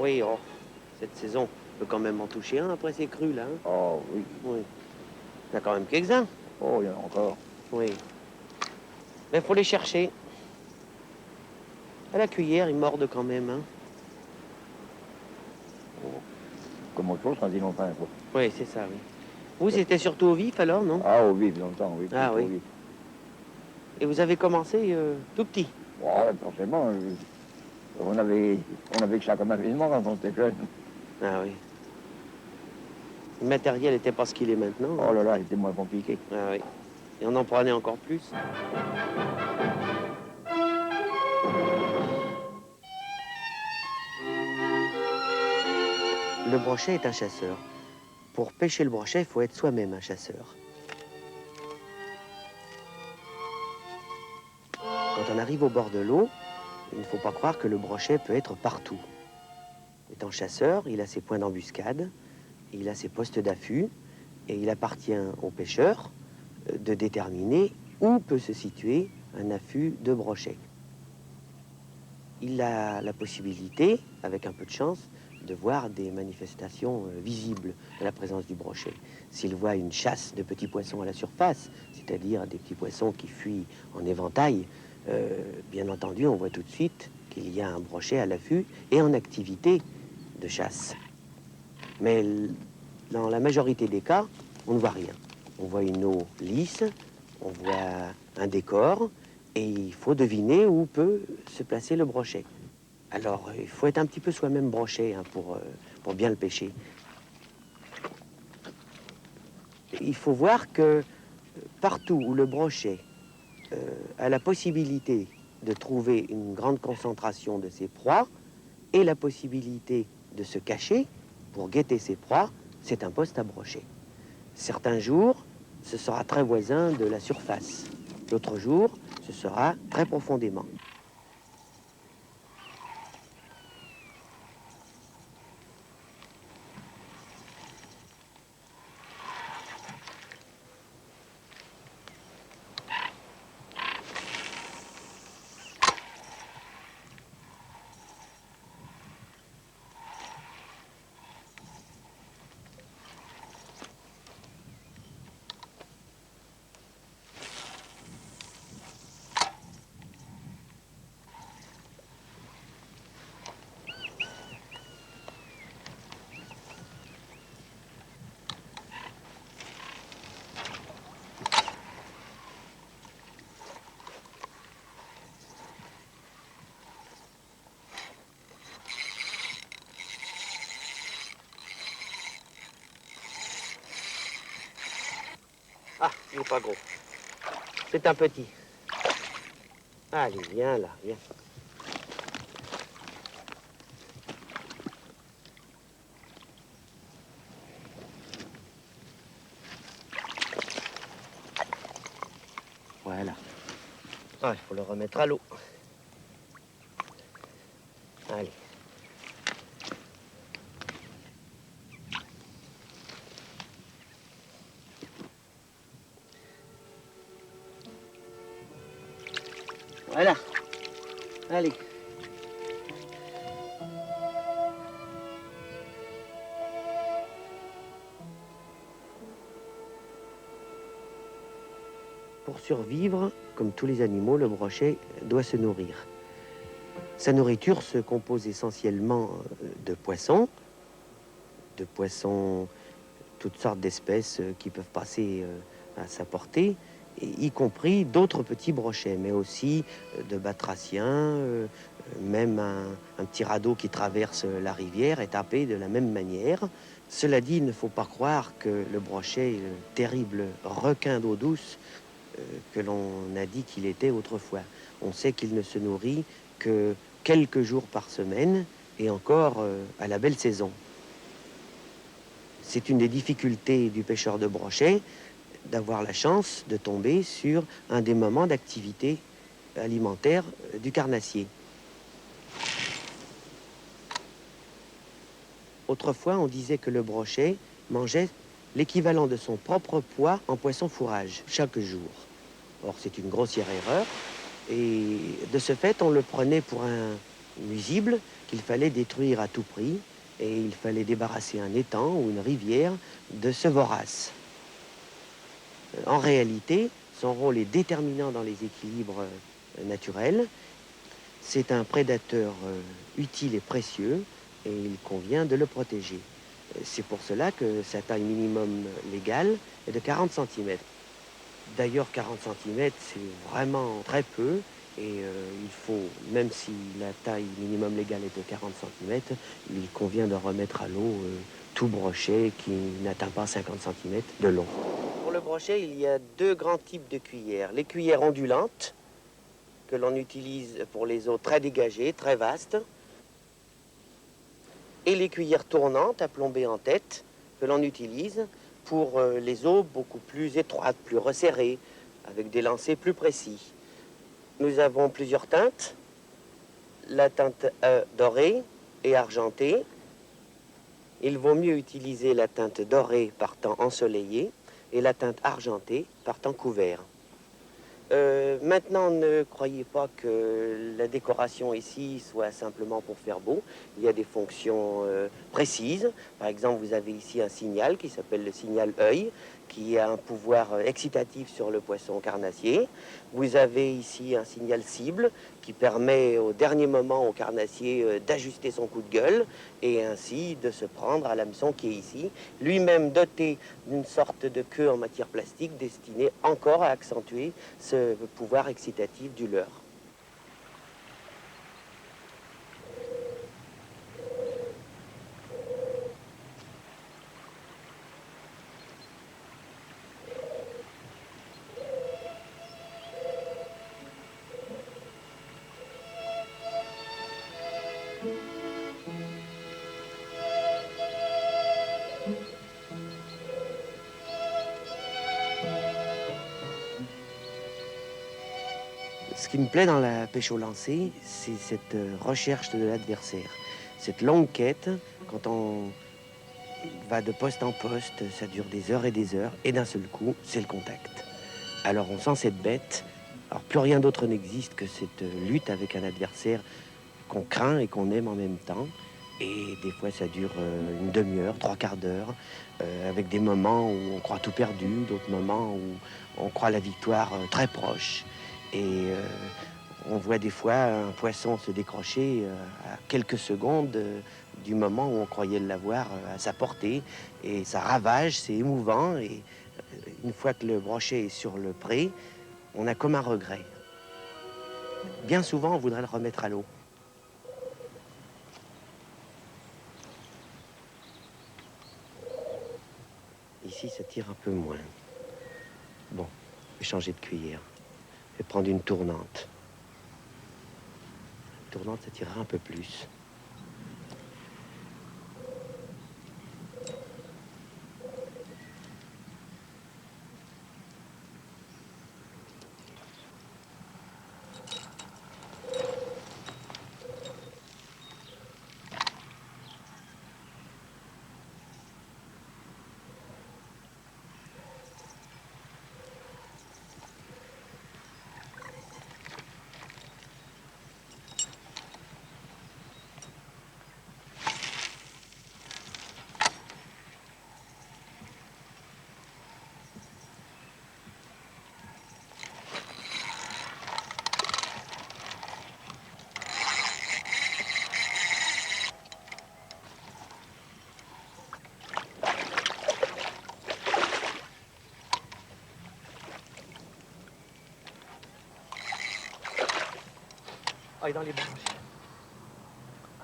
Oui, oh, cette saison peut quand même en toucher un après ces crues, là. Hein. Oh oui. Oui. Il y en a quand même quelques-uns. Oh, il y en a encore. Oui. Mais il faut les chercher. À la cuillère, ils mordent quand même. Hein. Oh. Comme autre chose quand ils n'ont pas, quoi. Oui, c'est ça, oui. Vous, c'était surtout au vif, alors, non? Ah, au vif, longtemps, oui, Ah, plutôt au oui. vif. Et vous avez commencé tout petit? Ouais, forcément, on avait que ça comme amusement quand on était jeune. Ah, oui. Le matériel n'était pas ce qu'il est maintenant. Oh Hein. là là, c'était moins compliqué. Ah, oui. Et on en prenait encore plus. Le brochet est un chasseur. Pour pêcher le brochet, il faut être soi-même un chasseur. Quand on arrive au bord de l'eau, il ne faut pas croire que le brochet peut être partout. Étant chasseur, il a ses points d'embuscade, il a ses postes d'affût, et il appartient aux pêcheurs de déterminer où peut se situer un affût de brochet. Il a la possibilité, avec un peu de chance, de voir des manifestations visibles de la présence du brochet. S'il voit une chasse de petits poissons à la surface, c'est-à-dire des petits poissons qui fuient en éventail, bien entendu, on voit tout de suite qu'il y a un brochet à l'affût et en activité de chasse. Mais dans la majorité des cas, on ne voit rien. On voit une eau lisse, on voit un décor, et il faut deviner où peut se placer le brochet. Alors, il faut être un petit peu soi-même brochet hein, pour bien le pêcher. Il faut voir que partout où le brochet a la possibilité de trouver une grande concentration de ses proies et la possibilité de se cacher pour guetter ses proies, c'est un poste à brochet. Certains jours, ce sera très voisin de la surface. L'autre jour, ce sera très profondément. Ah, il n'est pas gros. C'est un petit. Allez, viens là, viens. Voilà. Ah, il faut le remettre à l'eau. Allez. Voilà. Allez. Pour survivre, comme tous les animaux, le brochet doit se nourrir. Sa nourriture se compose essentiellement de poissons, toutes sortes d'espèces qui peuvent passer à sa portée, y compris d'autres petits brochets, mais aussi de batraciens, même un petit radeau qui traverse la rivière est happé de la même manière. Cela dit, il ne faut pas croire que le brochet est le terrible requin d'eau douce que l'on a dit qu'il était autrefois. On sait qu'il ne se nourrit que quelques jours par semaine et encore à la belle saison. C'est une des difficultés du pêcheur de brochet d'avoir la chance de tomber sur un des moments d'activité alimentaire du carnassier. Autrefois, on disait que le brochet mangeait l'équivalent de son propre poids en poisson fourrage chaque jour. Or, c'est une grossière erreur. Et de ce fait, on le prenait pour un nuisible qu'il fallait détruire à tout prix et il fallait débarrasser un étang ou une rivière de ce vorace. En réalité, son rôle est déterminant dans les équilibres naturels. C'est un prédateur utile et précieux et il convient de le protéger. C'est pour cela que sa taille minimum légale est de 40 cm. D'ailleurs, 40 cm, c'est vraiment très peu. Et il faut, même si la taille minimum légale est de 40 cm, il convient de remettre à l'eau tout brochet qui n'atteint pas 50 cm de long. Pour le brochet, il y a deux grands types de cuillères. Les cuillères ondulantes, que l'on utilise pour les eaux très dégagées, très vastes, et les cuillères tournantes à plomber en tête, que l'on utilise pour les eaux beaucoup plus étroites, plus resserrées, avec des lancers plus précis. Nous avons plusieurs teintes, la teinte dorée et argentée. Il vaut mieux utiliser la teinte dorée par temps ensoleillé et la teinte argentée par temps couvert. Maintenant, ne croyez pas que la décoration ici soit simplement pour faire beau. Il y a des fonctions précises. Par exemple, vous avez ici un signal qui s'appelle le signal œil, qui a un pouvoir excitatif sur le poisson carnassier. Vous avez ici un signal cible qui permet au dernier moment au carnassier d'ajuster son coup de gueule et ainsi de se prendre à l'hameçon qui est ici, lui-même doté d'une sorte de queue en matière plastique destinée encore à accentuer ce pouvoir excitatif du leurre. Ce qui me plaît dans la pêche au lancer, c'est cette recherche de l'adversaire, cette longue quête. Quand on va de poste en poste, ça dure des heures, et d'un seul coup, c'est le contact. Alors on sent cette bête. Alors plus rien d'autre n'existe que cette lutte avec un adversaire qu'on craint et qu'on aime en même temps. Et des fois, ça dure une demi-heure, trois quarts d'heure, avec des moments où on croit tout perdu, d'autres moments où on croit la victoire très proche. Et on voit des fois un poisson se décrocher à quelques secondes du moment où on croyait l'avoir à sa portée. Et ça ravage, c'est émouvant. Et une fois que le brochet est sur le pré, on a comme un regret. Bien souvent, on voudrait le remettre à l'eau. Ici, ça tire un peu moins. Bon, je vais changer de cuillère. Je vais prendre une tournante. Une tournante, ça tirera un peu plus. Ah, il est dans les branches.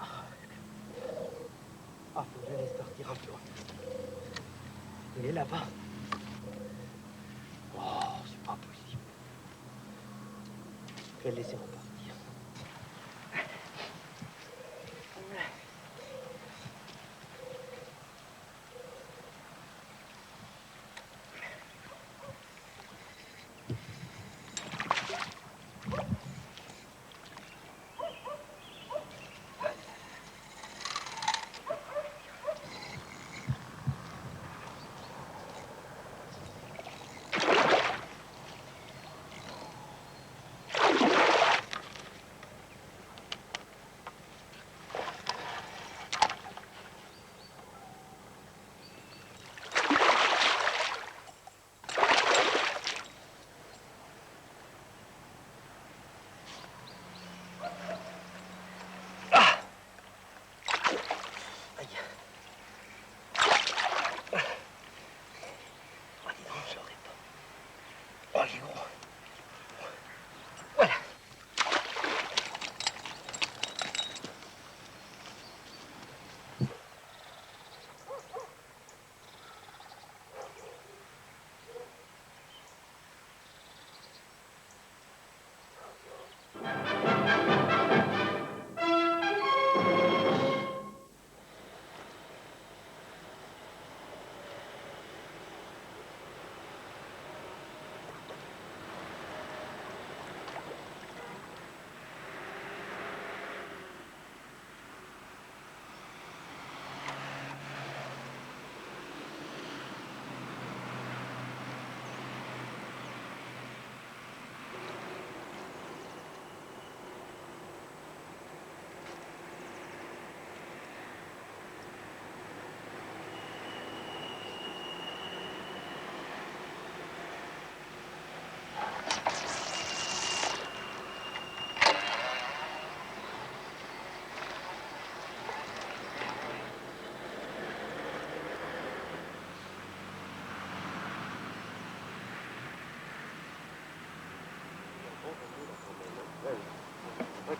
Ah, faut que je le laisse partir un peu. Il est là-bas. Oh, c'est pas possible. Je vais le laisser repartir.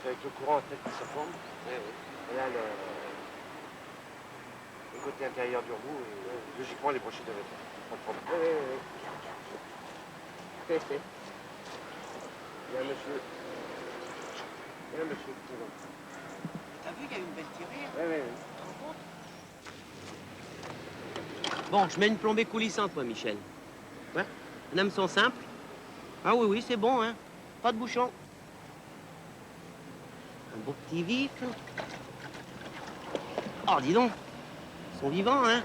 avec le courant, peut-être que ça forme. Oui, oui. Et là, le côté intérieur du roue, et, logiquement, les brochets doivent être là. Pas de problème. Oui, oui, oui. Il y a un monsieur. Il y a un monsieur. T'as vu, il y a une belle tirée. Oui, oui, oui. Bon, je mets une plombée coulissante, moi, Michel. Ouais. Un hameçon simple. Ah oui, oui, c'est bon, hein. Pas de bouchon. Un beau petit vif. Oh, dis donc. Ils sont vivants, hein.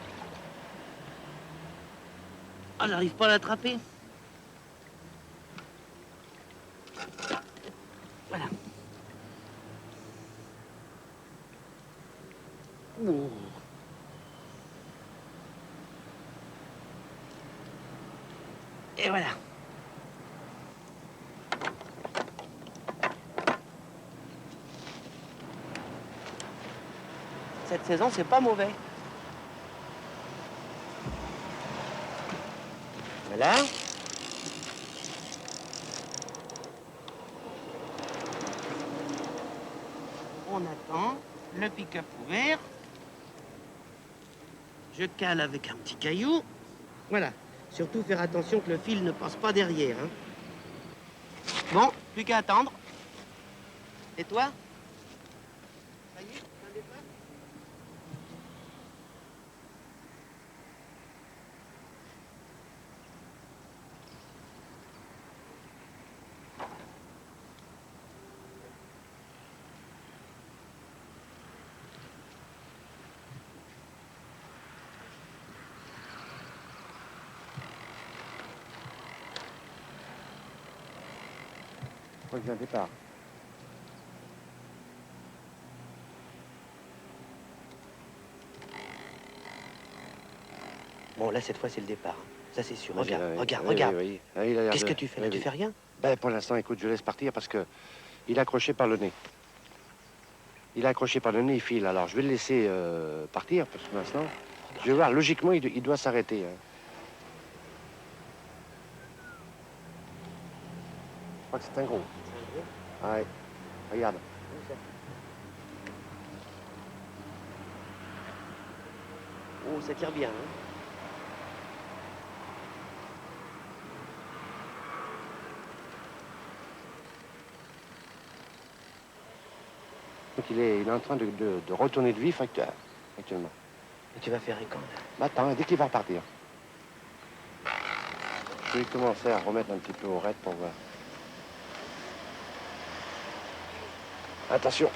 Ah, j'arrive pas à l'attraper. Voilà. Ouh. Et voilà. Cette saison, c'est pas mauvais. Voilà. On attend. Le pick-up ouvert. Je cale avec un petit caillou. Voilà. Surtout faire attention que le fil ne passe pas derrière. Hein. Bon, plus qu'à attendre. Et toi? Ça y est, un départ? Je crois qu'il y a un départ. Bon, là, cette fois, c'est le départ. Ça, c'est sûr. Oui, Regarde, oui, regarde, oui, regarde. oui, oui. Ah, il a l'air Qu'est-ce de- que tu fais là? oui, Tu oui. fais rien? Ben, pour l'instant, écoute, je laisse partir parce que il est accroché par le nez. Il est accroché par le nez, il file. Alors, je vais le laisser partir parce que maintenant, je vais voir, logiquement, il doit s'arrêter. Hein. Je crois que c'est un gros. Ah, ouais. Regarde. Oh, ça tire bien. Hein. Donc, il est en train de retourner de vif actuellement. Et tu vas faire quand là? Bah, attends, dès qu'il va repartir. Je vais commencer à remettre un petit peu au raid pour voir. Attention.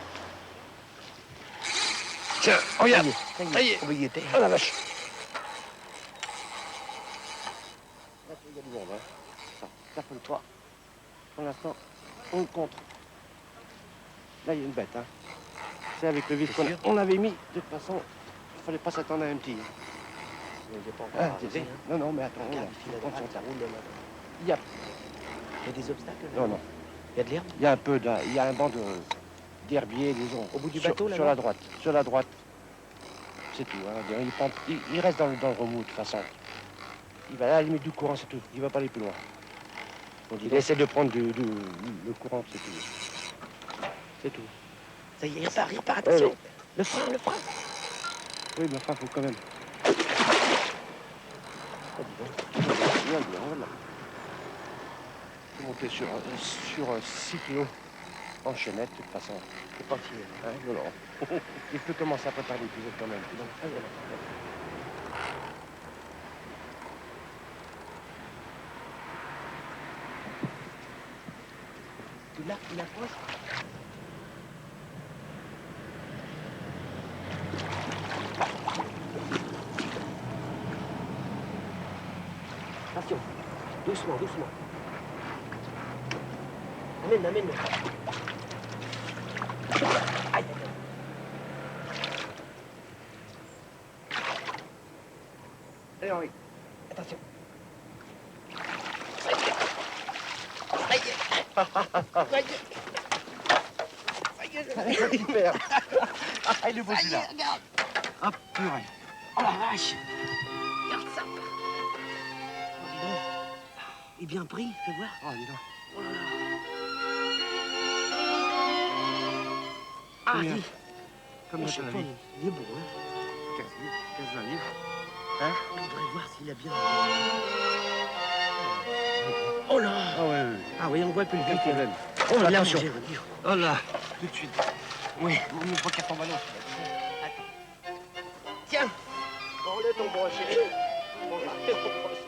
Tiens, regarde. Ça y est, Ça y est. on va y être. Oh la vache. Là, il y a du monde, hein. Ça fait le 3. Pour l'instant, on le contre. Là, il y a une bête, hein. C'est avec le vif qu'on avait mis. De toute façon, il fallait pas s'attendre à un petit. Il n'est pas encore Ah, arrivé, hein. non, non, mais attends, Regarde, là, il file à on droite, s'en ça tape. roule là. Il y a, Il y a des obstacles là? non, non. Il y a de l'herbe? Il y a un peu il y a un banc d'herbier, disons. Au bout du sur- bateau, là, Sur non? la droite. Sur la droite. C'est tout. Hein. Il reste dans le remous, de toute façon. Il va à la limite du courant, c'est tout. Il va pas aller plus loin. Il essaie de prendre le courant, c'est tout. C'est tout. Ça y est, il repart, attention. Oui. Le frein, le frein. Oui, mais enfin, faut quand même. Oh, dis donc. Bien, bien, voilà. Faut monter sur 6 kilos en chaînette, de toute façon. C'est pas fini. Hein, non, non. Il peut commencer à préparer l'épisode quand même. Donc, ah, voilà. Tu l'approches? Attention, doucement, doucement. Amène, amène. Aïe, aïe, aïe. Allez, Henri. Attention. Ça y est. Ça y est. Ça y est. Super. Ah, il est beau celui-là. Regarde. Hop, purée. Oh la vache. Regarde ça. Oh, dis donc. Il est bien pris, fais voir. Oh, dis donc. Oh là là. Ah, combien? oui. Combien Je sais t'en as pas, mis? il est bon, hein. 15 livres, 15-20 livres. Hein? On devrait voir s'il a bien... Oh là! Ah ouais, ouais. Ah oui, on voit plus le Aucun vite. problème. Oh, il a Attention. mangé, on dit. Oh là, tout de suite. Oui. On ne voit qu'à ton ballon. Tiens! Prends-le ton brochet. On va faire ton brochet.